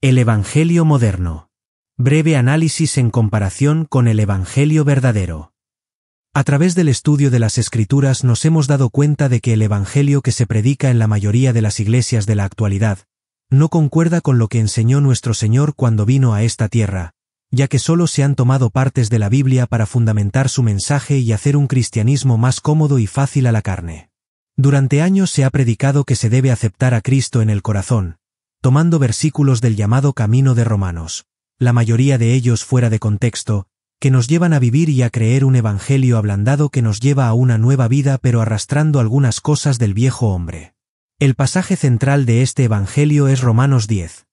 El Evangelio moderno. Breve análisis en comparación con el Evangelio verdadero. A través del estudio de las Escrituras nos hemos dado cuenta de que el Evangelio que se predica en la mayoría de las iglesias de la actualidad no concuerda con lo que enseñó nuestro Señor cuando vino a esta tierra, ya que solo se han tomado partes de la Biblia para fundamentar su mensaje y hacer un cristianismo más cómodo y fácil a la carne. Durante años se ha predicado que se debe aceptar a Cristo en el corazón, tomando versículos del llamado Camino de Romanos, la mayoría de ellos fuera de contexto, que nos llevan a vivir y a creer un evangelio ablandado que nos lleva a una nueva vida pero arrastrando algunas cosas del viejo hombre. El pasaje central de este evangelio es Romanos 10,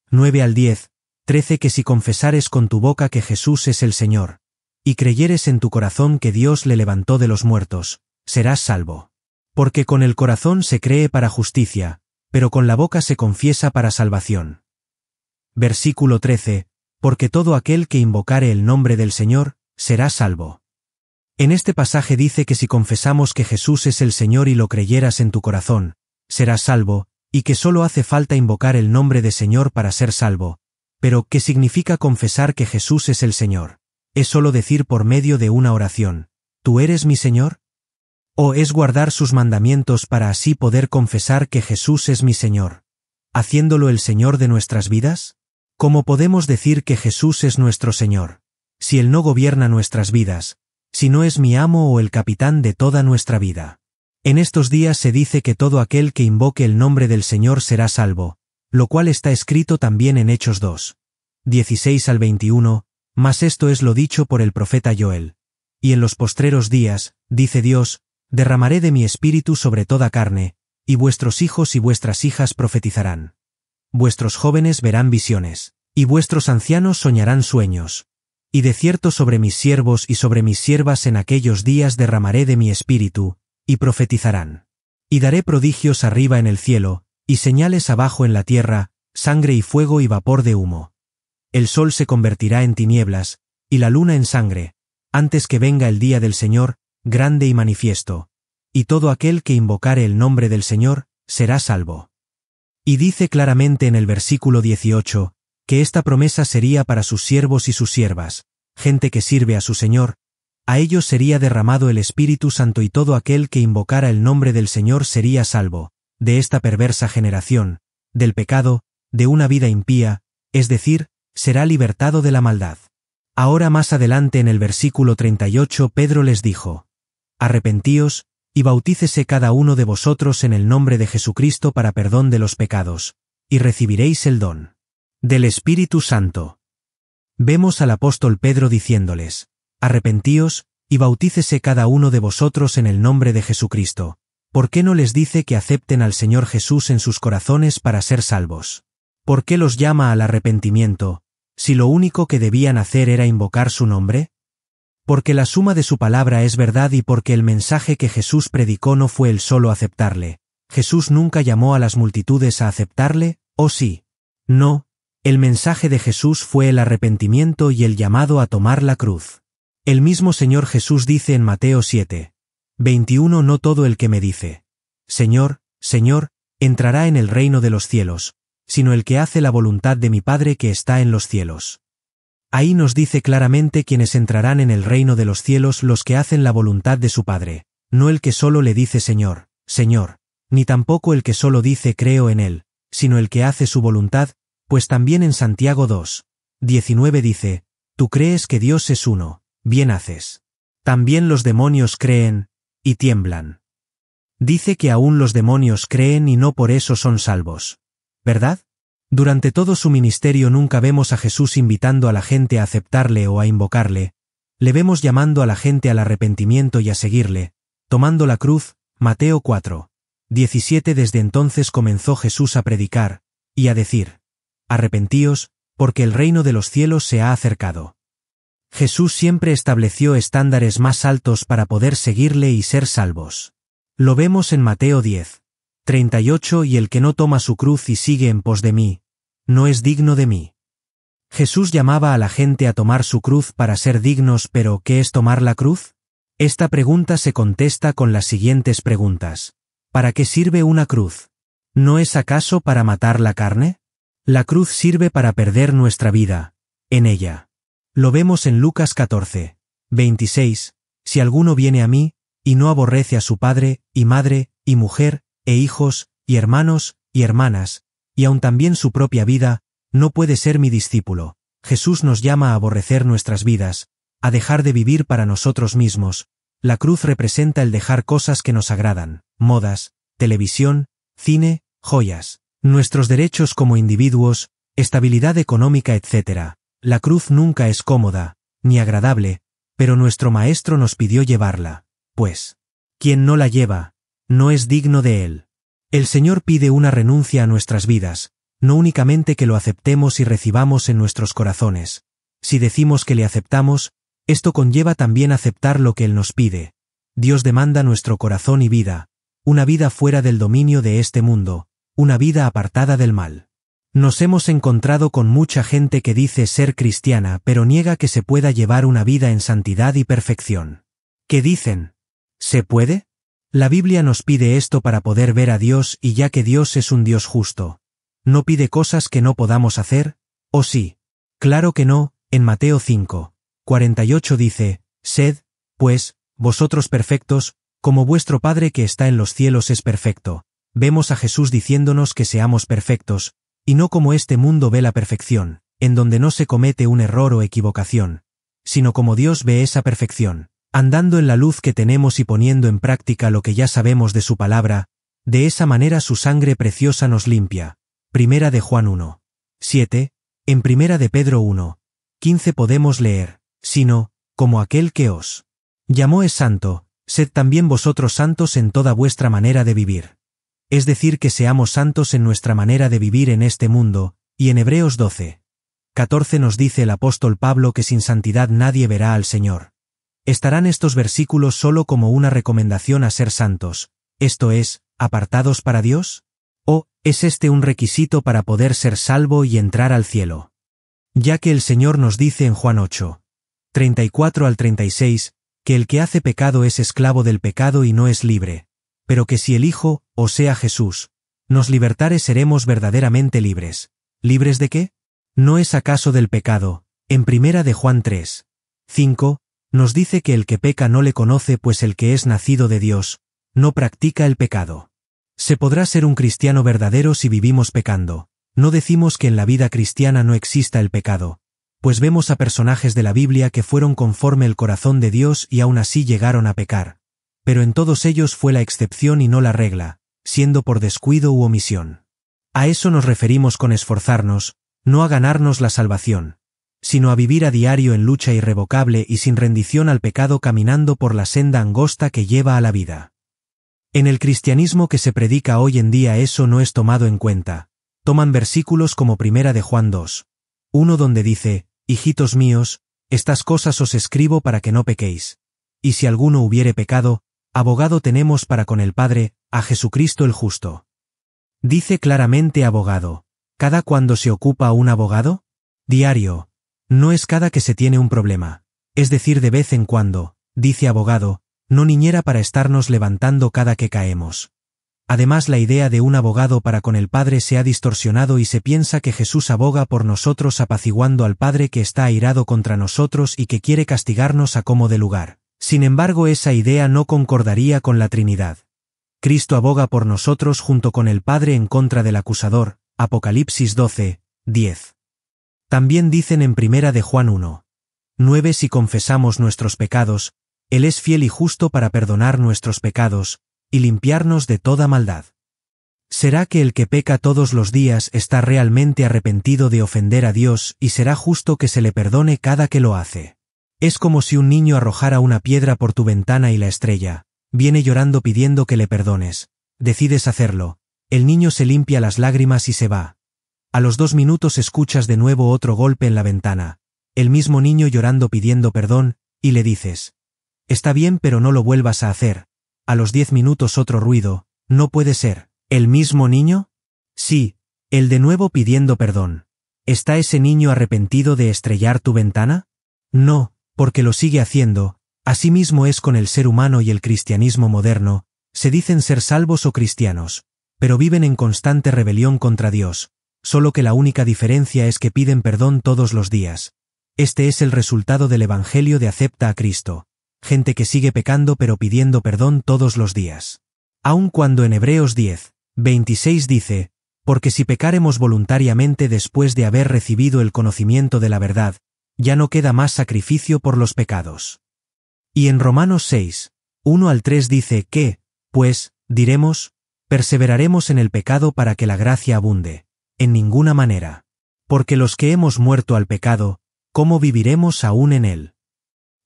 9 al 10, 13 que si confesares con tu boca que Jesús es el Señor, y creyeres en tu corazón que Dios le levantó de los muertos, serás salvo. Porque con el corazón se cree para justicia, pero con la boca se confiesa para salvación. Versículo 13, porque todo aquel que invocare el nombre del Señor, será salvo. En este pasaje dice que si confesamos que Jesús es el Señor y lo creyeras en tu corazón, serás salvo, y que solo hace falta invocar el nombre de Señor para ser salvo. Pero, ¿qué significa confesar que Jesús es el Señor? ¿Es solo decir por medio de una oración, ¿tú eres mi Señor? ¿O es guardar sus mandamientos para así poder confesar que Jesús es mi Señor, haciéndolo el Señor de nuestras vidas? ¿Cómo podemos decir que Jesús es nuestro Señor, si Él no gobierna nuestras vidas, si no es mi amo o el capitán de toda nuestra vida? En estos días se dice que todo aquel que invoque el nombre del Señor será salvo, lo cual está escrito también en Hechos 2, 16 al 21, mas esto es lo dicho por el profeta Joel. Y en los postreros días, dice Dios, derramaré de mi espíritu sobre toda carne, y vuestros hijos y vuestras hijas profetizarán. Vuestros jóvenes verán visiones, y vuestros ancianos soñarán sueños. Y de cierto sobre mis siervos y sobre mis siervas en aquellos días derramaré de mi espíritu, y profetizarán. Y daré prodigios arriba en el cielo, y señales abajo en la tierra, sangre y fuego y vapor de humo. El sol se convertirá en tinieblas, y la luna en sangre, antes que venga el día del Señor, grande y manifiesto, y todo aquel que invocare el nombre del Señor, será salvo. Y dice claramente en el versículo 18, que esta promesa sería para sus siervos y sus siervas, gente que sirve a su Señor, a ellos sería derramado el Espíritu Santo y todo aquel que invocara el nombre del Señor sería salvo, de esta perversa generación, del pecado, de una vida impía, es decir, será libertado de la maldad. Ahora más adelante en el versículo 38 Pedro les dijo, arrepentíos, y bautícese cada uno de vosotros en el nombre de Jesucristo para perdón de los pecados, y recibiréis el don del Espíritu Santo. Vemos al apóstol Pedro diciéndoles, arrepentíos, y bautícese cada uno de vosotros en el nombre de Jesucristo. ¿Por qué no les dice que acepten al Señor Jesús en sus corazones para ser salvos? ¿Por qué los llama al arrepentimiento, si lo único que debían hacer era invocar su nombre? Porque la suma de su palabra es verdad y porque el mensaje que Jesús predicó no fue el solo aceptarle. Jesús nunca llamó a las multitudes a aceptarle, ¿o sí? No, el mensaje de Jesús fue el arrepentimiento y el llamado a tomar la cruz. El mismo Señor Jesús dice en Mateo 7, 21 no todo el que me dice, Señor, Señor, entrará en el reino de los cielos, sino el que hace la voluntad de mi Padre que está en los cielos. Ahí nos dice claramente quiénes entrarán en el reino de los cielos los que hacen la voluntad de su Padre, no el que solo le dice Señor, Señor, ni tampoco el que solo dice creo en él, sino el que hace su voluntad, pues también en Santiago 2, 19 dice, tú crees que Dios es uno, bien haces. También los demonios creen, y tiemblan. Dice que aún los demonios creen y no por eso son salvos. ¿Verdad? Durante todo su ministerio nunca vemos a Jesús invitando a la gente a aceptarle o a invocarle, le vemos llamando a la gente al arrepentimiento y a seguirle, tomando la cruz, Mateo 4, 17 Desde entonces comenzó Jesús a predicar, y a decir, arrepentíos, porque el reino de los cielos se ha acercado. Jesús siempre estableció estándares más altos para poder seguirle y ser salvos. Lo vemos en Mateo 10, 38 y el que no toma su cruz y sigue en pos de mí, no es digno de mí. Jesús llamaba a la gente a tomar su cruz para ser dignos, pero ¿qué es tomar la cruz? Esta pregunta se contesta con las siguientes preguntas. ¿Para qué sirve una cruz? ¿No es acaso para matar la carne? La cruz sirve para perder nuestra vida, en ella. Lo vemos en Lucas 14, 26, si alguno viene a mí, y no aborrece a su padre, y madre, y mujer, e hijos, y hermanos, y hermanas, y aun también su propia vida, no puede ser mi discípulo. Jesús nos llama a aborrecer nuestras vidas, a dejar de vivir para nosotros mismos. La cruz representa el dejar cosas que nos agradan, modas, televisión, cine, joyas, nuestros derechos como individuos, estabilidad económica, etc. La cruz nunca es cómoda, ni agradable, pero nuestro Maestro nos pidió llevarla, pues, quien no la lleva, no es digno de él. El Señor pide una renuncia a nuestras vidas, no únicamente que lo aceptemos y recibamos en nuestros corazones. Si decimos que le aceptamos, esto conlleva también aceptar lo que Él nos pide. Dios demanda nuestro corazón y vida, una vida fuera del dominio de este mundo, una vida apartada del mal. Nos hemos encontrado con mucha gente que dice ser cristiana pero niega que se pueda llevar una vida en santidad y perfección. ¿Qué dicen? ¿Se puede? La Biblia nos pide esto para poder ver a Dios, y ya que Dios es un Dios justo, ¿no pide cosas que no podamos hacer? ¿O sí? Claro que no. En Mateo 5, 48 dice, «Sed, pues, vosotros perfectos, como vuestro Padre que está en los cielos es perfecto». Vemos a Jesús diciéndonos que seamos perfectos, y no como este mundo ve la perfección, en donde no se comete un error o equivocación, sino como Dios ve esa perfección, andando en la luz que tenemos y poniendo en práctica lo que ya sabemos de su palabra. De esa manera su sangre preciosa nos limpia. Primera de Juan 1, 7, en Primera de Pedro 1, 15 podemos leer, sino, como aquel que os llamó es santo, sed también vosotros santos en toda vuestra manera de vivir. Es decir, que seamos santos en nuestra manera de vivir en este mundo, y en Hebreos 12, 14 nos dice el apóstol Pablo que sin santidad nadie verá al Señor. ¿Estarán estos versículos solo como una recomendación a ser santos, esto es, apartados para Dios? ¿O es este un requisito para poder ser salvo y entrar al cielo? Ya que el Señor nos dice en Juan 8, 34 al 36, que el que hace pecado es esclavo del pecado y no es libre, pero que si el Hijo, o sea Jesús, nos libertare seremos verdaderamente libres. ¿Libres de qué? ¿No es acaso del pecado? En Primera de Juan 3, 5, nos dice que el que peca no le conoce, pues el que es nacido de Dios, no practica el pecado. Se podrá ser un cristiano verdadero si vivimos pecando. No decimos que en la vida cristiana no exista el pecado, pues vemos a personajes de la Biblia que fueron conforme el corazón de Dios y aún así llegaron a pecar. Pero en todos ellos fue la excepción y no la regla, siendo por descuido u omisión. A eso nos referimos con esforzarnos, no a ganarnos la salvación, sino a vivir a diario en lucha irrevocable y sin rendición al pecado, caminando por la senda angosta que lleva a la vida. En el cristianismo que se predica hoy en día eso no es tomado en cuenta. Toman versículos como Primera de Juan 2, 1 donde dice, «Hijitos míos, estas cosas os escribo para que no pequéis. Y si alguno hubiere pecado, abogado tenemos para con el Padre, a Jesucristo el justo». Dice claramente abogado. ¿Cada cuándo se ocupa un abogado? Diario. No es cada que se tiene un problema. Es decir, de vez en cuando, dice abogado, no niñera para estarnos levantando cada que caemos. Además, la idea de un abogado para con el Padre se ha distorsionado y se piensa que Jesús aboga por nosotros apaciguando al Padre que está airado contra nosotros y que quiere castigarnos a como de lugar. Sin embargo, esa idea no concordaría con la Trinidad. Cristo aboga por nosotros junto con el Padre en contra del acusador, Apocalipsis 12, 10. También dicen en Primera de Juan 1, 9 si confesamos nuestros pecados, Él es fiel y justo para perdonar nuestros pecados, y limpiarnos de toda maldad. ¿Será que el que peca todos los días está realmente arrepentido de ofender a Dios y será justo que se le perdone cada que lo hace? Es como si un niño arrojara una piedra por tu ventana y la estrella, viene llorando pidiendo que le perdones, decides hacerlo, el niño se limpia las lágrimas y se va. A los 2 minutos escuchas de nuevo otro golpe en la ventana, el mismo niño llorando pidiendo perdón, y le dices, «Está bien pero no lo vuelvas a hacer». A los 10 minutos otro ruido, ¿no puede ser el mismo niño? Sí, el de nuevo pidiendo perdón. ¿Está ese niño arrepentido de estrellar tu ventana? No, porque lo sigue haciendo. Asimismo es con el ser humano y el cristianismo moderno, se dicen ser salvos o cristianos, pero viven en constante rebelión contra Dios, solo que la única diferencia es que piden perdón todos los días. Este es el resultado del Evangelio de acepta a Cristo. Gente que sigue pecando pero pidiendo perdón todos los días. Aun cuando en Hebreos 10:26 dice, porque si pecáremos voluntariamente después de haber recibido el conocimiento de la verdad, ya no queda más sacrificio por los pecados. Y en Romanos 6:1-3 dice que, pues, diremos, perseveraremos en el pecado para que la gracia abunde. En ninguna manera. Porque los que hemos muerto al pecado, ¿cómo viviremos aún en él?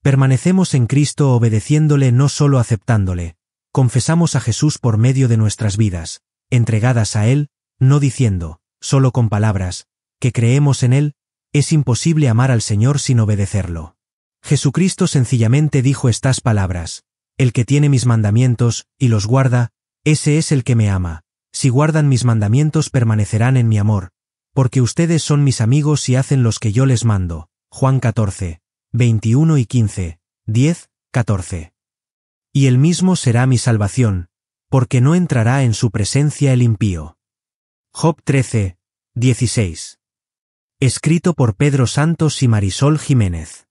Permanecemos en Cristo obedeciéndole, no solo aceptándole. Confesamos a Jesús por medio de nuestras vidas, entregadas a Él, no diciendo, solo con palabras, que creemos en Él. Es imposible amar al Señor sin obedecerlo. Jesucristo sencillamente dijo estas palabras: el que tiene mis mandamientos, y los guarda, ese es el que me ama. Si guardan mis mandamientos permanecerán en mi amor, porque ustedes son mis amigos y hacen los que yo les mando. Juan 14:21 y 15, 10:14. Y él mismo será mi salvación, porque no entrará en su presencia el impío. Job 13:16. Escrito por Pedro Santos y Marisol Jiménez.